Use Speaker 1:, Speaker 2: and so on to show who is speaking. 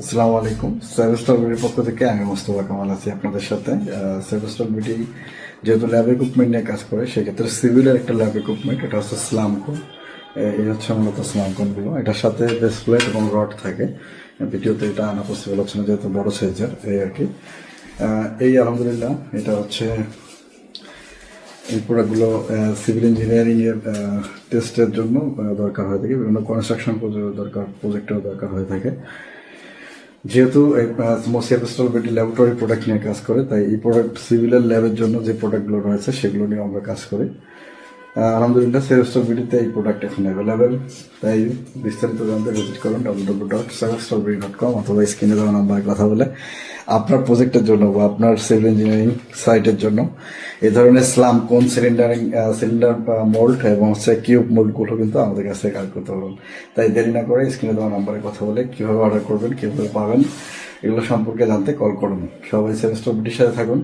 Speaker 1: আসসালামু আলাইকুম। সেভেস্টল বিডির পক্ষ থেকে আমি মোস্তফা কামাল আছি আপনাদের সাথে। সেভেস্টল বিডি যেহেতু ল্যাব ইকুইপমেন্ট নিয়ে কাজ করে, সেক্ষেত্রে সিভিলের একটা ল্যাব ইকুইপমেন্ট, এটা হচ্ছে স্লামকোন। এই হচ্ছে মূলত স্লামকোনগুলো। এটার সাথে বেস প্লেট এবং রড থাকে। ভিডিওতে এটা আনা পসিবল হচ্ছে না যেহেতু বড় সাইজের, এই আর কি। এই আলহামদুলিল্লাহ এটা হচ্ছে এই প্রোডাক্টগুলো সিভিল ইঞ্জিনিয়ারিং এর টেস্টের জন্য দরকার হয়ে থাকে, বিভিন্ন কনস্ট্রাকশন দরকার, প্রজেক্টেও দরকার হয়ে থাকে। যেহেতু সেভেস্টল বিডি ল্যাবরেটরি প্রোডাক্ট নিয়ে কাজ করে, তাই এই প্রোডাক্ট সিভিলের ল্যাবের জন্য যে প্রোডাক্টগুলো রয়েছে সেগুলো নিয়ে আমরা কাজ করি। আলহামদুলিল্লাহ সেভেস্টল বিডিতে এই প্রোডাক্ট এখন অ্যাভেলেবেল। তাই বিস্তারিত জানতে ভিজিট করুন www.sevestolbidi.com অথবা স্ক্রিনে দেওয়া নাম্বারে কথা বলে আপনার প্রজেক্টের জন্য বা আপনার সিভিল ইঞ্জিনিয়ারিং সাইটের জন্য এই ধরনের স্লাম কোন সিলিন্ডার মোল্ড এবং হচ্ছে কিউব মোল্ডগুলো কিন্তু আমাদের কাছে কাজ করতে পারবেন। তাই দেরি না করে স্ক্রিনে দেওয়া নাম্বারে কথা বলে কীভাবে অর্ডার করবেন, কীভাবে পাবেন, এগুলো সম্পর্কে জানতে কল করুন। সবাই সেভেস্টল বিডির সাথে থাকুন।